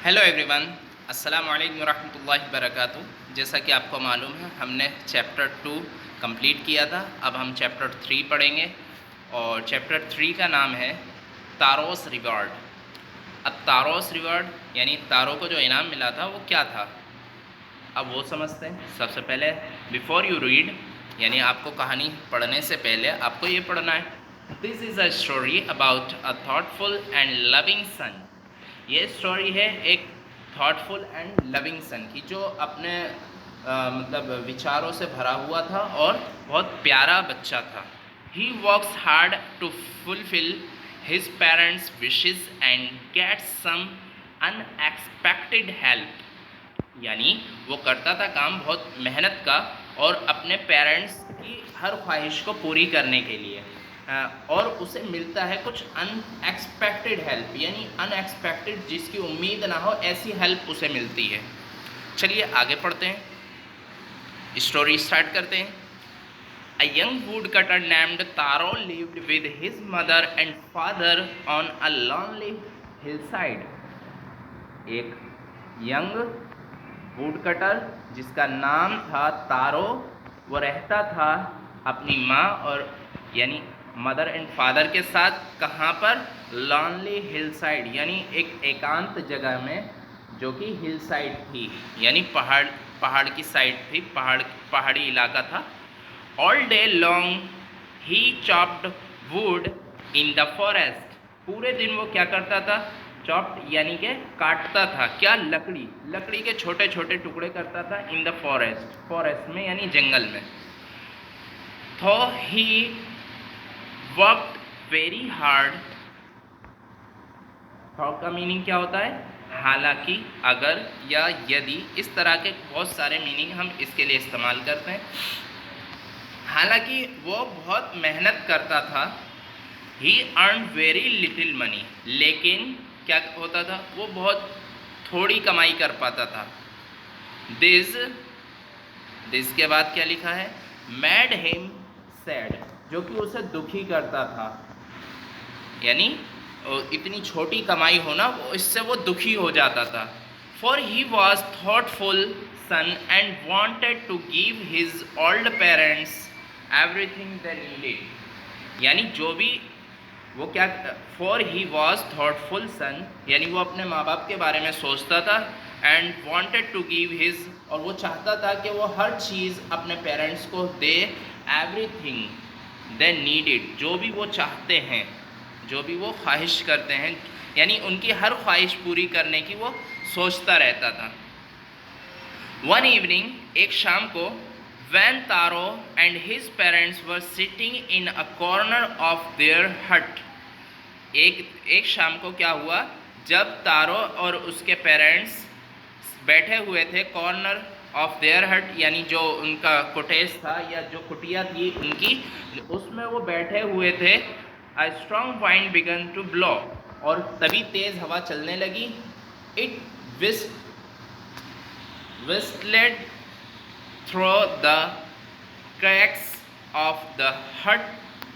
Hello everyone, अस्सलाम वालेकुम रहमतुल्लाहि वबरकातुहू। जैसा कि आपको मालूम है, हमने चैप्टर 2 कंप्लीट किया था। अब हम चैप्टर 3 पढ़ेंगे और चैप्टर 3 का नाम है तारोस रिवार्ड। अब तारोस रिवार्ड यानी तारों को जो इनाम मिला था वो क्या था, अब वो समझते हैं। सबसे पहले बिफोर यू रीड यानी आपको कहानी पढ़ने से पहले आपको ये पढ़ना है। This is a story about a thoughtful and loving son. ये स्टोरी है एक थॉटफुल एंड लविंग सन की, जो अपने मतलब विचारों से भरा हुआ था और बहुत प्यारा बच्चा था। He works hard to fulfil his parents wishes and get some unexpected help. यानी वो करता था काम बहुत मेहनत का और अपने पेरेंट्स की हर ख्वाहिश को पूरी करने के लिए, और उसे मिलता है कुछ अनएक्सपेक्टेड हेल्प, यानी अनएक्सपेक्टेड जिसकी उम्मीद ना हो ऐसी हेल्प उसे मिलती है। चलिए आगे पढ़ते हैं, स्टोरी स्टार्ट करते हैं। A young woodcutter named Taro lived with his mother and father on a lonely hillside. एक यंग वुडकटर जिसका नाम था तारो, वो रहता था अपनी माँ और यानी मदर एंड फादर के साथ। कहाँ पर? लॉनली हिल साइड, यानी एक एकांत जगह में, जो कि हिल साइड थी, यानी पहाड़ की साइड थी, पहाड़ी इलाका था। All day long he chopped would in the forest. पूरे दिन वो क्या करता था? चॉप्ड यानी कि काटता था। क्या? लकड़ी के छोटे छोटे टुकड़े करता था। इन द फॉरेस्ट में यानी जंगल में। तो he worked very hard. Thaw का मीनिंग क्या होता है? हालांकि, अगर या यदि, इस तरह के बहुत सारे मीनिंग हम इसके लिए इस्तेमाल करते हैं। हालांकि वो बहुत मेहनत करता था। ही अर्न वेरी लिटिल मनी, लेकिन क्या होता था? वो बहुत थोड़ी कमाई कर पाता था। दिस के बाद क्या लिखा है? मैड हिम सैड, जो कि उसे दुखी करता था। यानी इतनी छोटी कमाई होना, इससे वो दुखी हो जाता था। For he was thoughtful son and wanted to give his old parents everything they needed. यानी जो भी वो क्या, for he was thoughtful son, यानी वो अपने माँ बाप के बारे में सोचता था। And wanted to give his, और वो चाहता था कि वो हर चीज़ अपने पेरेंट्स को दे। एवरीथिंग दे नीडेड, जो भी वो चाहते हैं, जो भी वो ख्वाहिश करते हैं, यानी उनकी हर ख्वाहिश पूरी करने की वो सोचता रहता था। वन इवनिंग, एक शाम को, when Taro and his parents were sitting in a corner of their hut, एक शाम को क्या हुआ? जब तारो और उसके पेरेंट्स बैठे हुए थे कॉर्नर ऑफ देयर हट, यानी जो उनका कोटेज था या जो कुटिया थी उनकी, उसमें वो बैठे हुए थे। A strong wind began to blow, और तभी तेज हवा चलने लगी। It whistled through the cracks of the hut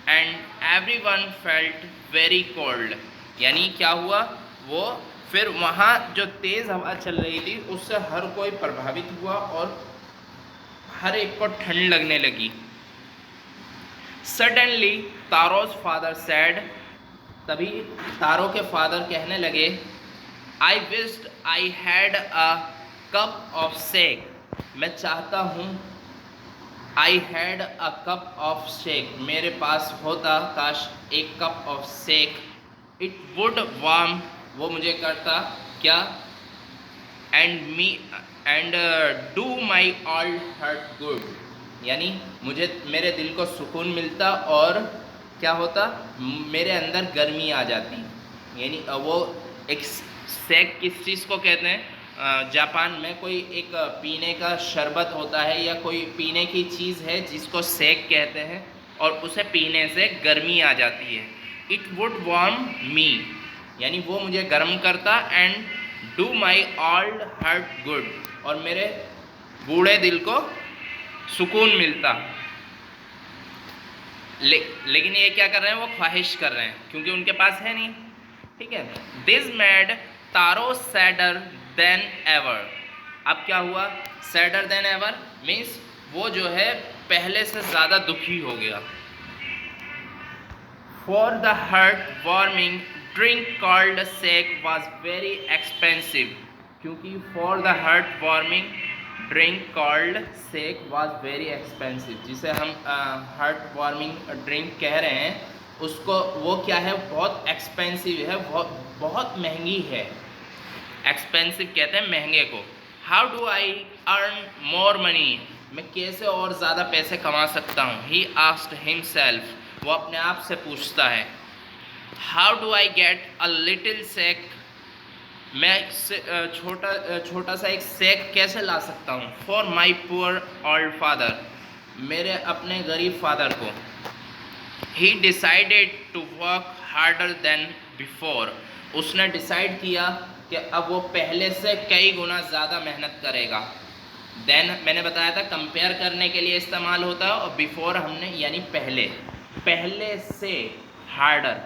and everyone felt very cold. यानी क्या हुआ? वो फिर वहाँ जो तेज़ हवा चल रही थी उससे हर कोई प्रभावित हुआ और हर एक को ठंड लगने लगी। सडनली तारोस फादर सैड, तभी तारो के फादर कहने लगे, आई wished I had a cup of shake. मैं चाहता हूँ, I had a cup of shake, मेरे पास होता काश एक cup of shake. It would warm, वो मुझे करता क्या? And do my all heart good, यानी मुझे मेरे दिल को सुकून मिलता और क्या होता? मेरे अंदर गर्मी आ जाती। यानी वो एक शेक किस चीज़ को कहते हैं? जापान में कोई एक पीने का शरबत होता है या कोई पीने की चीज़ है जिसको शेक कहते हैं, और उसे पीने से गर्मी आ जाती है। इट वुड वार्म मी, यानी वो मुझे गर्म करता। And do my old heart good, और मेरे बूढ़े दिल को सुकून मिलता। लेकिन ये क्या कर रहे हैं? वो ख्वाहिश कर रहे हैं क्योंकि उनके पास है नहीं। ठीक है। This made taro sadder then ever. अब क्या हुआ? सैडर देन एवर मीन्स वो जो है पहले से ज़्यादा दुखी हो गया। For the heart warming drink called sake was very expensive, क्योंकि for the heart warming drink called sake was very expensive, जिसे हम हार्ट वार्मिंग ड्रिंक कह रहे हैं, उसको वो क्या है, बहुत एक्सपेंसिव है, बहुत महंगी है। एक्सपेंसिव कहते हैं महंगे को। How do I earn more money, मैं कैसे और ज़्यादा पैसे कमा सकता हूँ। ही आस्क्ड हिमसेल्फ, वो अपने आप से पूछता है। How do I get a little sake, मैं छोटा सा एक सेक कैसे ला सकता हूँ। For my poor old father, मेरे अपने गरीब फादर को। He decided to work harder than before, उसने डिसाइड किया कि अब वो पहले से कई गुना ज़्यादा मेहनत करेगा। देन मैंने बताया था कंपेयर करने के लिए इस्तेमाल होता है, और बिफोर हमने यानी पहले से harder.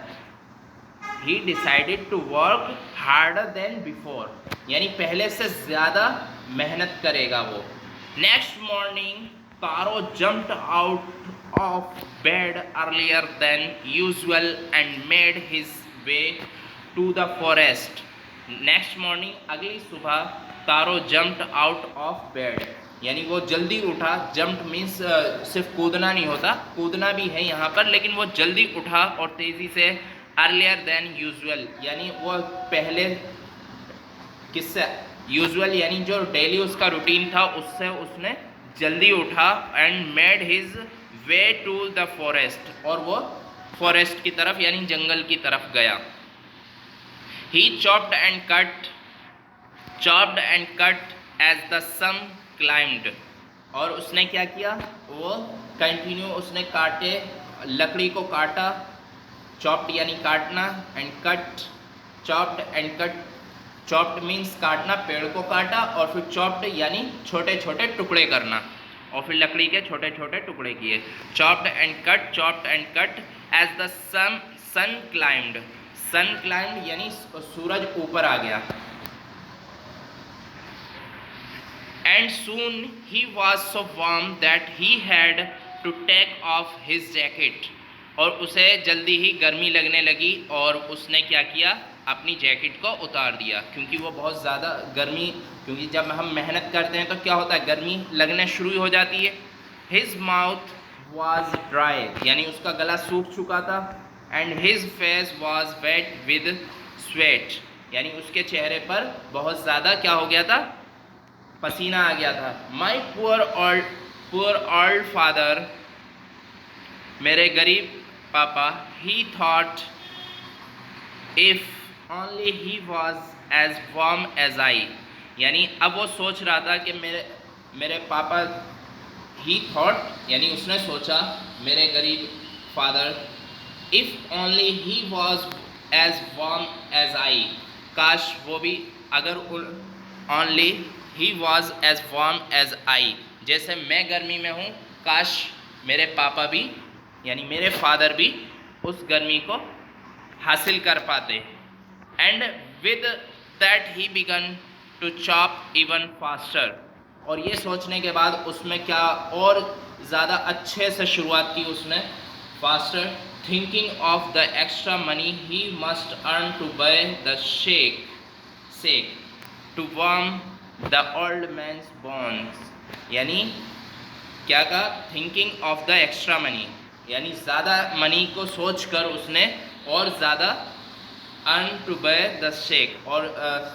He decided to work harder than before, यानी पहले से ज़्यादा मेहनत करेगा वो। Next morning Taro jumped out of bed earlier than usual and made his way to the forest. Next morning अगली सुबह Taro jumped out of bed, यानी वो जल्दी उठा। जंप मीन्स सिर्फ कूदना नहीं होता, कूदना भी है यहाँ पर, लेकिन वो जल्दी उठा और तेज़ी से। अर्लियर देन यूजुअल, यानी वो पहले किससे, यूजुअल यानी जो डेली उसका रूटीन था उससे उसने जल्दी उठा। And made his way to the forest, और वो फॉरेस्ट की तरफ यानी जंगल की तरफ गया। He chopped and cut as the sun climbed, और उसने क्या किया, वो कंटिन्यू उसने काटे, लकड़ी को काटा। चॉप्ड यानी काटना, and cut, chopped and cut, chopped means काटना, पेड़ को काटा, और फिर चॉप्ड यानी छोटे छोटे टुकड़े करना, और फिर लकड़ी के छोटे छोटे टुकड़े किए। Chopped and cut as the sun climbed, sun climbed यानी सूरज ऊपर आ गया। And soon he was so warm that he had to take off his jacket, और उसे जल्दी ही गर्मी लगने लगी, और उसने क्या किया, अपनी जैकेट को उतार दिया, क्योंकि वो बहुत ज़्यादा गर्मी, क्योंकि जब हम मेहनत करते हैं तो क्या होता है, गर्मी लगने शुरू हो जाती है। हिज माउथ वॉज ड्राई, यानी उसका गला सूख चुका था। And his face was wet with sweat, यानी उसके चेहरे पर बहुत ज़्यादा क्या हो गया था, पसीना आ गया था। माई पुअर ओल्ड फादर, मेरे गरीब पापा। He thought if only he was as warm as I, यानी अब वो सोच रहा था कि मेरे पापा, ही थॉट यानी उसने सोचा, मेरे गरीब father, if only he was as warm as I, काश वो भी, अगर only he was as warm as I, जैसे मैं गर्मी में हूँ, काश मेरे पापा भी यानी मेरे फादर भी उस गर्मी को हासिल कर पाते। And with that he began to chop even faster, और ये सोचने के बाद उसमें क्या और ज़्यादा अच्छे से शुरुआत की उसने, faster. Thinking of the extra money he must earn to buy the sake to warm the old man's bones, यानी क्या कहा, thinking of the extra money, यानी ज़्यादा मनी को सोचकर उसने और ज़्यादा earn to buy the shake, और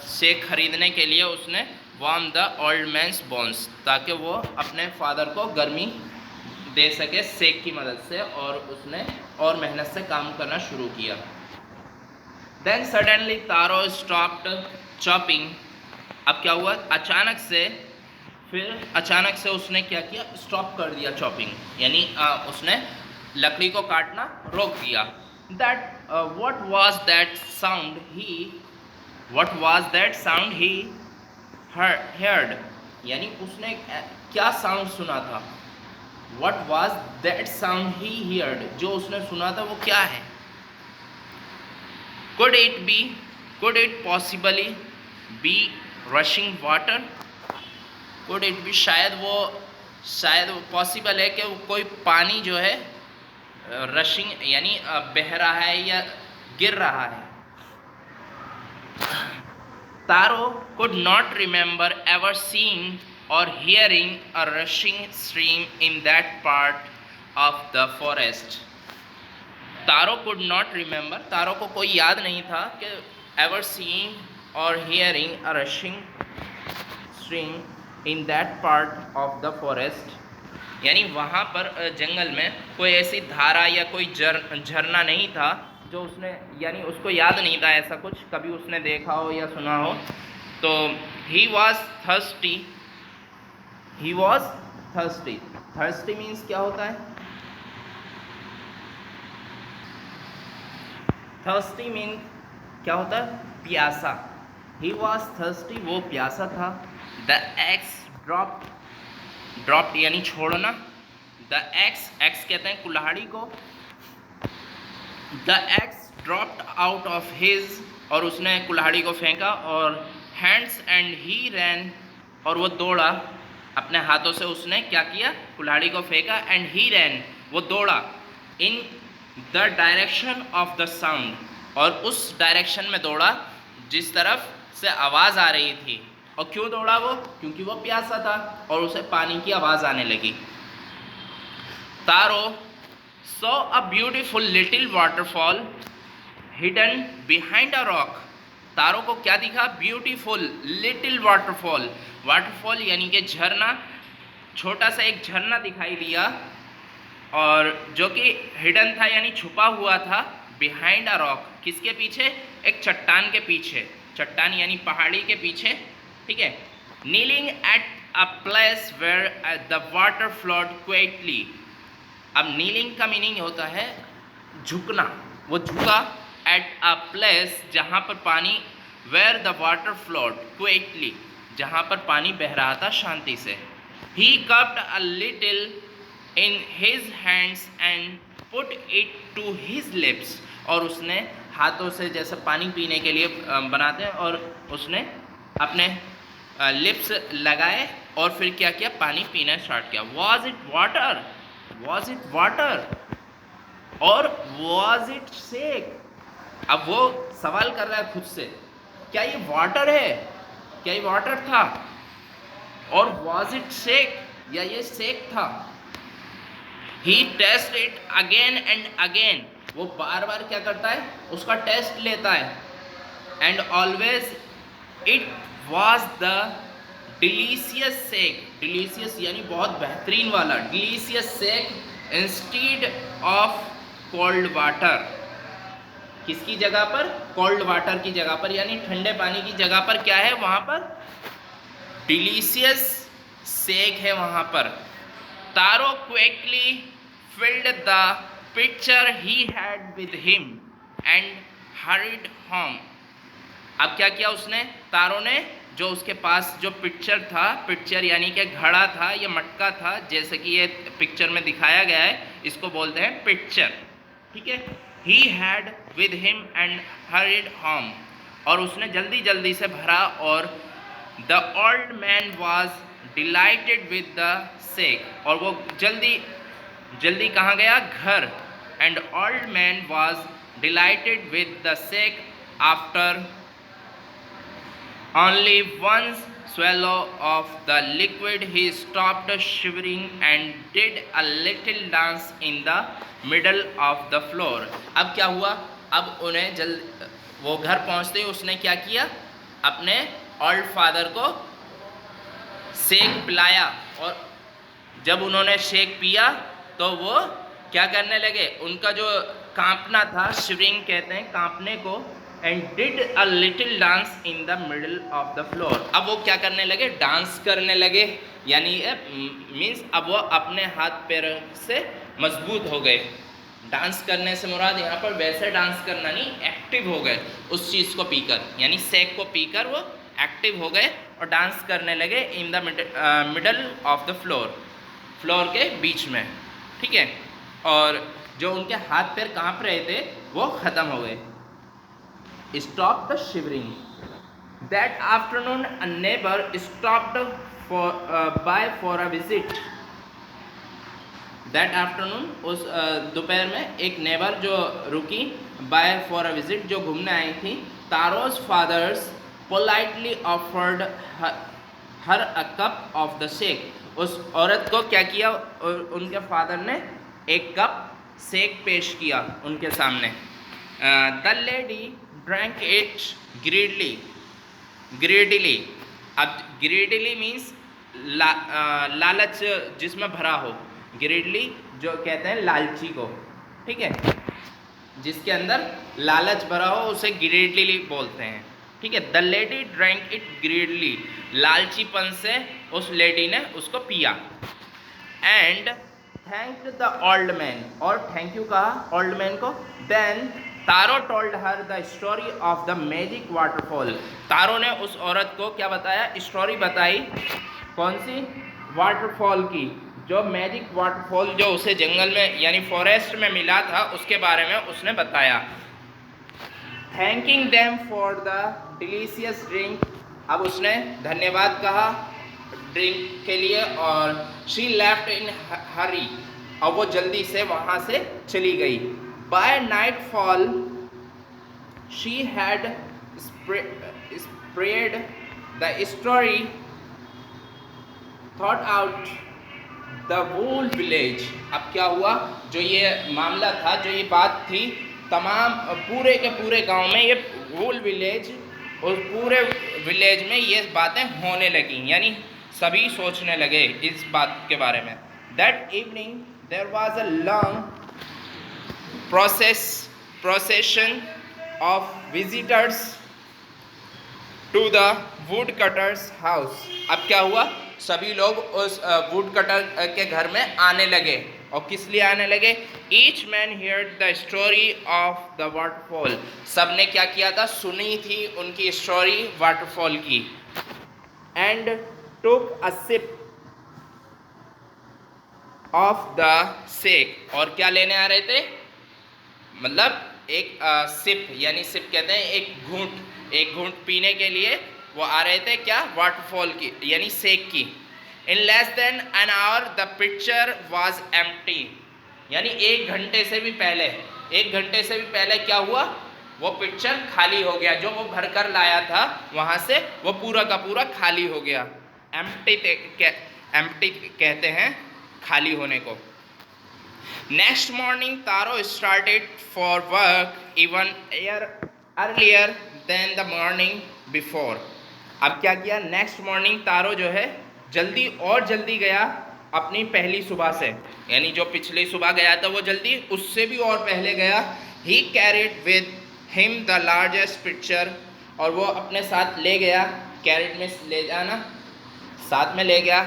शेक खरीदने के लिए उसने warm the old man's bones, ताकि वो अपने फादर को गर्मी दे सके शेक की मदद से, और उसने और मेहनत से काम करना शुरू किया। देन सडनली तारो स्टॉप्ड चॉपिंग, अब क्या हुआ, अचानक से उसने क्या किया, स्टॉप कर दिया चॉपिंग, यानी उसने लकड़ी को काटना रोक दिया। That what was that sound he heard, यानी उसने क्या साउंड सुना था। What was that sound he heard, जो उसने सुना था वो क्या है। Could it possibly be rushing water? Could it be, शायद वो पॉसिबल है कि वो कोई पानी जो है रशिंग यानी बह रहा है या गिर रहा है। तारो could not remember ever seeing or hearing a rushing stream in that part of the forest. Taro could not remember, तारो को कोई याद नहीं था कि ever seeing or hearing a rushing stream in that part of the forest, यानी वहाँ पर जंगल में कोई ऐसी धारा या कोई झरना नहीं था जो उसने, यानी उसको याद नहीं था ऐसा कुछ कभी उसने देखा हो या सुना हो। तो he was thirsty, he was thirsty, thirsty means क्या होता है? thirsty मीन क्या होता है? प्यासा। he was thirsty, वो प्यासा था। the axe dropped यानी छोड़ना। the axe कहते हैं कुल्हाड़ी को। The axe dropped out of his, और उसने कुल्हाड़ी को फेंका, और hands and he ran, और वो दौड़ा, अपने हाथों से उसने क्या किया? कुल्हाड़ी को फेंका, and he ran, वो दौड़ा, in the direction of the sound, और उस डायरेक्शन में दौड़ा जिस तरफ से आवाज़ आ रही थी। और क्यों दौड़ा वो? क्योंकि वो प्यासा था और उसे पानी की आवाज़ आने लगी। तारो saw a beautiful little waterfall hidden behind a rock. तारों को क्या दिखा? ब्यूटीफुल लिटिल वाटरफॉल, वाटरफॉल यानी कि झरना, छोटा सा एक झरना दिखाई दिया, और जो कि हिडन था यानी छुपा हुआ था, बिहाइंड अ रॉक, किसके पीछे? एक चट्टान के पीछे, चट्टान यानी पहाड़ी के पीछे, ठीक है। Kneeling at a place where the water flowed quietly. अब नीलिंग का मीनिंग होता है झुकना, वो झुका, एट अ प्लेस जहाँ पर पानी, where the water flowed quietly, जहाँ पर पानी बह रहा था शांति से। He cupped a little in his hands and put it to his lips, और उसने हाथों से जैसे पानी पीने के लिए बनाते हैं, और उसने अपने लिप्स लगाए और फिर क्या किया? पानी पीना स्टार्ट किया। Was it water? Was it water और वॉज इट सेक? अब वो सवाल कर रहा है खुद से, क्या ये वाटर है? क्या ये वाटर था? और वॉज इट सेक, या ये सेक था? He taste it again and again, वो बार बार क्या करता है? उसका टेस्ट लेता है। And always it was the delicious sake, delicious यानी बहुत बेहतरीन वाला, delicious sake instead of cold water. किसकी जगह पर? कोल्ड वाटर की जगह पर, यानी ठंडे पानी की जगह पर क्या है वहाँ पर? डिलीशियस सेक है वहाँ पर। Taro quickly filled the picture he had with him and hurried home. अब क्या किया उसने? तारो ने जो उसके पास जो पिक्चर था, पिक्चर यानी कि घड़ा था या मटका था, जैसे कि ये पिक्चर में दिखाया गया है, इसको बोलते हैं पिक्चर, ठीक है। ही had with him and hurried home, और उसने जल्दी जल्दी से भरा, और the old man was dilated with the sake, और वो जल्दी जल्दी कहाँ गया? घर। And old man was dilated with the sake after only one swallow of the liquid he stopped shivering and did a little dance in the middle of the floor. अब क्या हुआ? अब उन्हें वो घर पहुंचते ही उसने क्या किया? अपने ओल्ड फादर को शेक पिलाया, और जब उन्होंने शेक पिया तो वो क्या करने लगे? उनका जो कांपना था, शिवरिंग कहते हैं कांपने को, and did a little dance in the middle of the floor. अब वो क्या करने लगे? डांस करने लगे, यानी मीन्स अब वो अपने हाथ पैर से मजबूत हो गए। डांस करने से मुराद यहाँ पर वैसे डांस करना नहीं, एक्टिव हो गए उस चीज़ को पीकर, यानी सेक को पीकर वो एक्टिव हो गए और डांस करने लगे in the middle of the floor, floor के बीच में, ठीक है। और जो उनके हाथ पैर कांप रहे थे वो ख़त्म हो गए। Stop the shivering, that afternoon a neighbour stopped for a visit. That afternoon, उस दोपहर में एक नेबर जो रुकी, बाय फॉर अ विजिट, जो घूमने आई थी। Taro's father's politely offered her a cup of the sake. उस औरत को क्या किया, उनके फादर ने एक कप शेक पेश किया उनके सामने। The lady drank it greedily. Greedily, अब ग्रीडली मीन्स लालच जिसमें भरा हो। ग्रीडली जो कहते हैं लालची को, ठीक है, जिसके अंदर लालच भरा हो उसे ग्रीडली बोलते हैं, ठीक है। The lady drank it greedily, लालचीपन से उस लेडी ने उसको पिया। And thanked the old man, और थैंक यू कहा ओल्ड मैन को। Then Taro told her the story of the magic waterfall. Taro ने उस औरत को क्या बताया, स्टोरी बताई। कौन सी? वाटरफॉल की, जो मैजिक वाटरफॉल जो उसे जंगल में यानी फॉरेस्ट में मिला था उसके बारे में उसने बताया। Thanking them for the delicious drink, अब उसने धन्यवाद कहा ड्रिंक के लिए। और शी लेफ्ट इन हरी, और वो जल्दी से वहाँ से चली गई। By nightfall she had spread the story थॉट आउट द होल विलेज। अब क्या हुआ, जो ये मामला था, जो ये बात थी, तमाम पूरे के पूरे गांव में, ये होल विलेज, उस पूरे विलेज में ये बातें होने लगी, यानी सभी सोचने लगे इस बात के बारे में। That evening there was a long procession of visitors to the woodcutter's house। अब क्या हुआ, सभी लोग उस वुड कटर के घर में आने लगे। और किस लिए आने लगे? Each man heard the story of the waterfall. सब ने क्या किया था, सुनी थी उनकी स्टोरी वाटरफॉल की। And took a sip of the shake, और क्या लेने आ रहे थे, मतलब एक सिप, यानी सिप कहते हैं एक घूंट पीने के लिए वो आ रहे थे, क्या, वाटरफॉल की यानी शेक की। In less than an hour the picture was empty, यानी एक घंटे से भी पहले क्या हुआ, वो पिक्चर खाली हो गया। जो वो भरकर लाया था वहाँ से, वो पूरा का पूरा खाली हो गया। एम्प्टी कहते हैं खाली होने को। Next morning Taro started for work even earlier than the morning before. अब क्या किया, नेक्स्ट मॉर्निंग तारो जो है जल्दी गया अपनी पहली सुबह से, यानी जो पिछली सुबह गया था वो जल्दी उससे भी और पहले गया। ही carried with him the largest picture, और वो अपने साथ ले गया, कैरिड में ले जाना, साथ में ले गया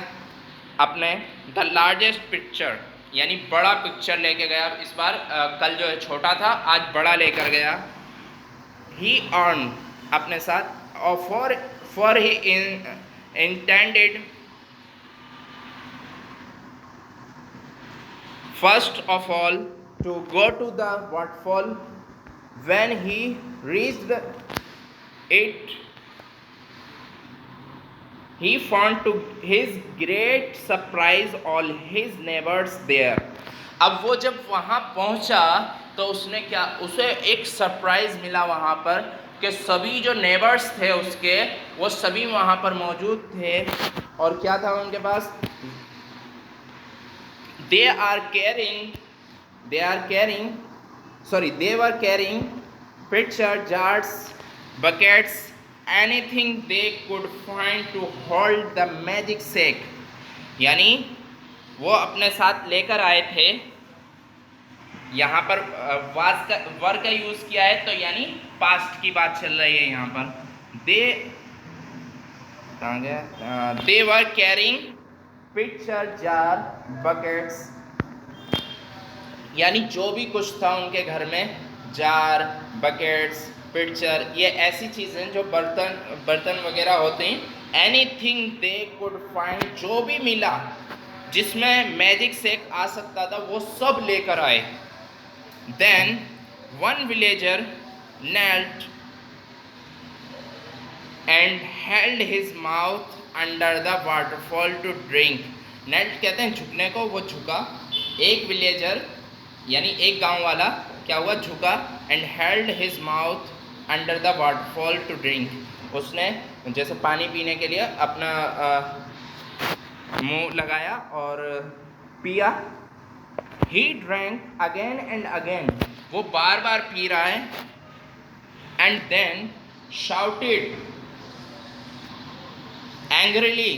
अपने द लार्जेस्ट पिक्चर, यानी बड़ा पिक्चर लेके गया इस बार। कल जो है छोटा था, आज बड़ा लेकर गया। ही अर्न अपने साथ, और for he intended first of all to go to the waterfall. When he reached it, he found to his great surprise all his neighbors there. अब वो जब वहाँ पहुँचा तो उसे एक सरप्राइज मिला वहाँ पर कि सभी जो नेबर्स थे उसके, वो सभी वहाँ पर मौजूद थे। और क्या था उनके पास, they were carrying pitcher, jars, buckets, anything they could find to hold the magic shake। यानी वो अपने साथ लेकर आए थे। यहाँ पर वर का यूज किया है, तो यानी पास्ट की बात चल रही है यहाँ पर। they were carrying picture, jar, buckets, यानी जो भी कुछ था उनके घर में, जार, बकेट्स, पिक्चर, ये ऐसी चीज़ें जो बर्तन वगैरह होते हैं। एनीथिंग दे कुड फाइंड, जो भी मिला जिसमें मैजिक शेक आ सकता था वो सब लेकर आए। Then one villager knelt and held his mouth under the waterfall to drink. Knelt कहते हैं झुकने को, वो झुका। एक विलेजर यानी एक गांव वाला क्या हुआ, झुका। And held his mouth under the waterfall to drink, उसने जैसे पानी पीने के लिए अपना मुंह लगाया और पिया। He drank again and again, वो बार बार पी रहा है। एंड देन शाउटेड एंग्रीली,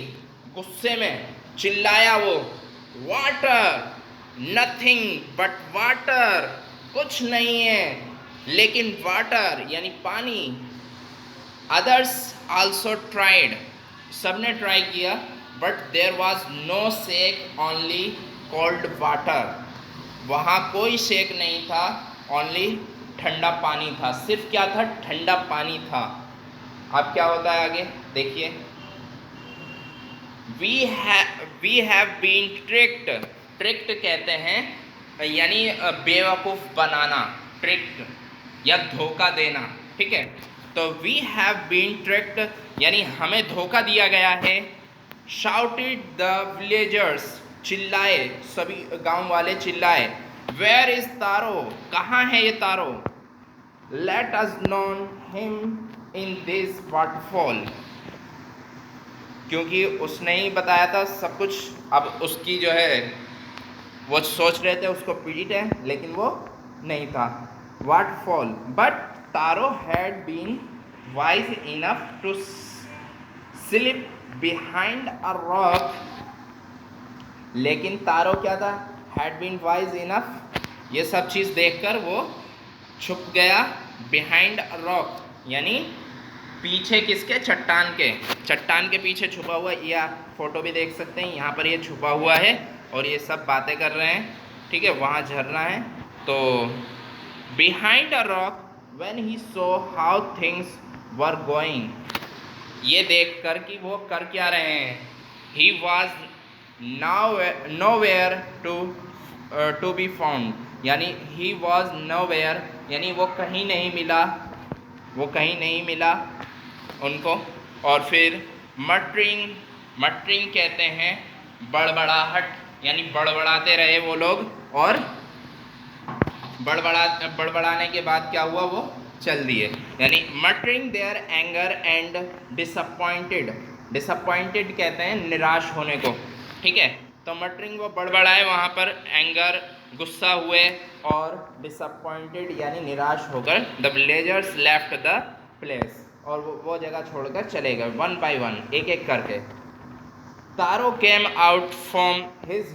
गुस्से में चिल्लाया वो, वाटर, नथिंग बट वाटर, कुछ नहीं है लेकिन वाटर यानी पानी। अदर्स आल्सो ट्राइड, सबने ट्राई किया, but there was no shake, only cold water, वहाँ कोई शेक नहीं था, ओनली ठंडा पानी था। सिर्फ क्या था, ठंडा पानी था। अब क्या होता है आगे देखिए। We have been tricked, tricked कहते हैं यानी बेवकूफ़ बनाना, ट्रिक्ड या धोखा देना, ठीक है। तो वी हैव बीन ट्रिक्ड यानी हमें धोखा दिया गया है। शाउटेड द विलेजर्स, चिल्लाए, सभी गांव वाले चिल्लाए। वेयर इज तारो, कहाँ है ये Taro. Let us known him in this waterfall, क्योंकि उसने ही बताया था सब कुछ। अब उसकी जो है वो सोच रहे थे उसको पीड़ित है, लेकिन वो नहीं था। Waterfall, but Taro had been wise enough to slip behind a rock, लेकिन तारो क्या था, हैड बीन वाइज इनफ, ये सब चीज़ देखकर वो छुप गया। बिहाइंड अ रॉक यानी पीछे किसके, चट्टान के पीछे छुपा हुआ। ये आप फोटो भी देख सकते हैं, यहाँ पर ये छुपा हुआ है और ये सब बातें कर रहे हैं, ठीक है। वहाँ झरना है। तो behind a rock when he saw how things were going, ये देख कर कि वो कर क्या रहे हैं। He was nowhere to be found, यानी ही वॉज नोवेयर यानी वो कहीं नहीं मिला उनको। और फिर मटरिंग कहते हैं बड़बड़ाहट, यानी बड़बड़ाते रहे वो लोग, और बड़बड़ाने के बाद क्या हुआ, वो चल दिए। यानी muttering their anger and disappointed कहते हैं निराश होने को, ठीक है। तो मटरिंग वो बड़बड़ाए वहाँ पर, एंगर गुस्सा हुए, और डिसअपॉइंटेड यानी निराश होकर the villagers left the place, और वो जगह छोड़कर चले गए वन बाय वन, एक एक करके। Taro came out from his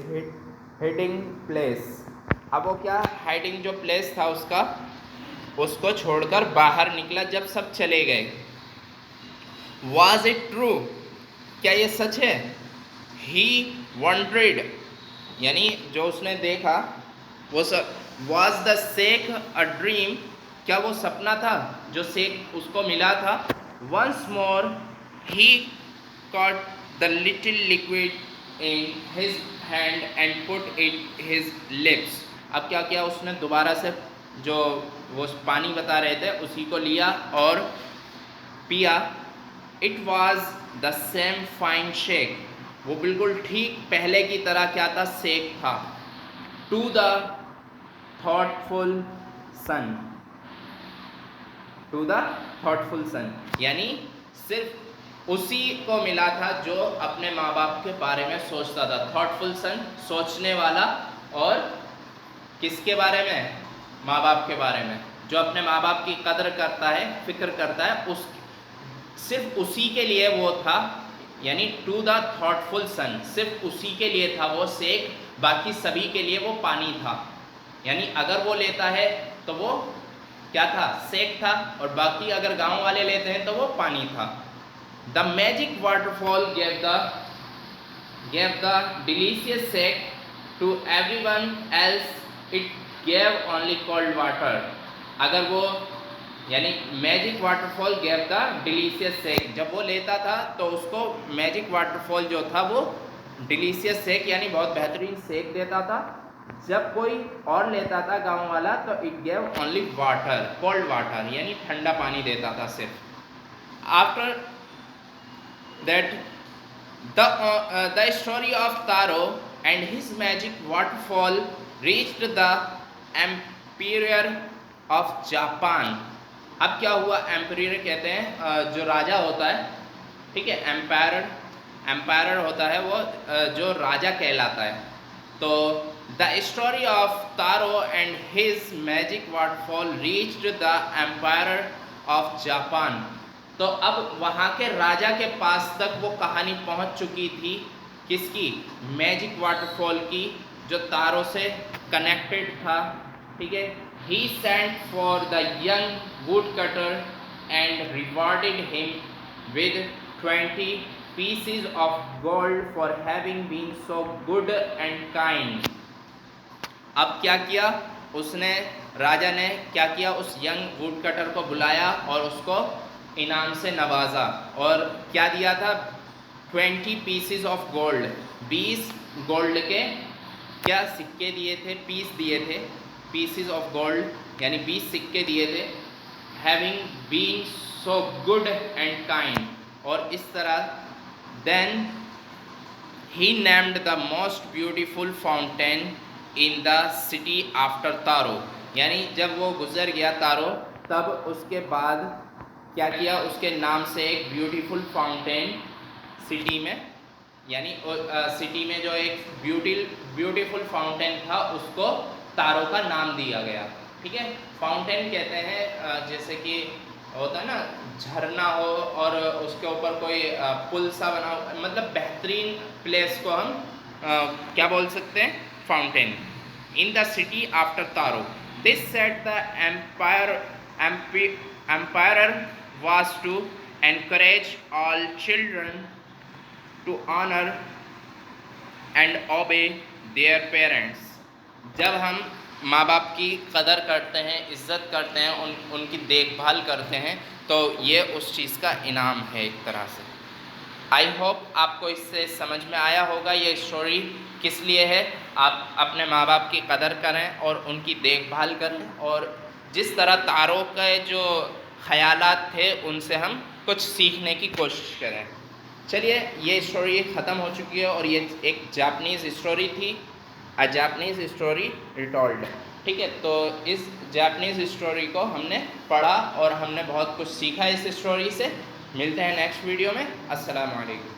hiding place, अब वो क्या, हाइडिंग जो प्लेस था उसको छोड़कर बाहर निकला जब सब चले गए। वॉज इट ट्रू, क्या ये सच है। ही वंडर्ड यानी जो उसने देखा वो was the shake a dream, क्या वो सपना था जो शेक उसको मिला था। Once more he caught the little liquid in his hand and put it his lips, अब क्या किया उसने, दोबारा से जो वो पानी बता रहे थे उसी को लिया और पिया। It was the same fine shake, वो बिल्कुल ठीक पहले की तरह क्या था, शेक था। To the thoughtful son, to the thoughtful son यानी सिर्फ उसी को मिला था जो अपने माँ बाप के बारे में सोचता था। थॉटफुल सन सोचने वाला, और किसके बारे में, माँ बाप के बारे में, जो अपने माँ बाप की कदर करता है, फिक्र करता है, उस सिर्फ उसी के लिए वो था। यानी टू द थॉटफुल सन, सिर्फ उसी के लिए था वो शेक, बाकी सभी के लिए वो पानी था। यानी अगर वो लेता है तो वो क्या था, शेक था, और बाकी अगर गांव वाले लेते हैं तो वो पानी था। The magic waterfall gave the delicious shake to everyone else, it gave only cold water, अगर वो यानी magic waterfall gave the delicious shake, जब वो लेता था तो उसको मैजिक वाटरफॉल जो था वो डिलीशियस शेक यानी बहुत बेहतरीन शेक देता था। जब कोई और लेता था गांव वाला तो it gave only water, cold water यानी ठंडा पानी देता था सिर्फ। After that the story of Taro and his magic waterfall reached the emperor of Japan. अब क्या हुआ, एम्परर कहते हैं जो राजा होता है, ठीक है, एम्पायर होता है वो जो राजा कहलाता है. तो the story of Taro and his magic waterfall reached the empire of Japan. तो अब वहाँ के राजा के पास तक वो कहानी पहुँच चुकी थी, किसकी, मैजिक वाटरफॉल की, जो तारों से कनेक्टेड था, ठीक है. He sent for the young woodcutter and rewarded him with 20 pieces of gold for having been so good and kind. अब क्या किया उसने, राजा ने क्या किया, उस यंग वुडकटर को बुलाया और उसको इनाम से नवाजा, और क्या दिया था, 20 पीसेस ऑफ गोल्ड, 20 गोल्ड के क्या सिक्के दिए थे, पीस दिए थे, पीसेस ऑफ गोल्ड यानी 20 सिक्के दिए थे. Having been so good and kind, और इस तरह. Then he named the most beautiful fountain in the city after Taro, यानी जब वो गुजर गया तारो, तब उसके बाद क्या किया, उसके नाम से एक ब्यूटीफुल फाउंटेन सिटी में, यानी सिटी में जो एक ब्यूटीफुल फाउंटेन था उसको तारो का नाम दिया गया, ठीक है. फाउंटेन कहते हैं जैसे कि होता है ना, झरना हो और उसके ऊपर कोई पुल सा बना हो, मतलब बेहतरीन प्लेस को हम क्या बोल सकते हैं, fountain. In the city after Taro, this set the empire was to encourage all children to honour and obey their parents. जब हम माँ बाप की कदर करते हैं, इज़्ज़त करते हैं, उनकी देखभाल करते हैं, तो ये उस चीज़ का इनाम है एक तरह से. आई होप आपको इससे समझ में आया होगा ये स्टोरी किस लिए है. आप अपने माँ बाप की कदर करें और उनकी देखभाल करें, और जिस तरह तारों के जो ख़यालात थे उनसे हम कुछ सीखने की कोशिश करें. चलिए, ये स्टोरी ख़त्म हो चुकी है, और ये एक जापानीज़ स्टोरी थी, अ जापानीज़ स्टोरी रिटोल्ड, ठीक है. तो इस जापानीज़ स्टोरी को हमने पढ़ा और हमने बहुत कुछ सीखा इस स्टोरी से. मिलते हैं नेक्स्ट वीडियो में. अस्सलाम वालेकुम.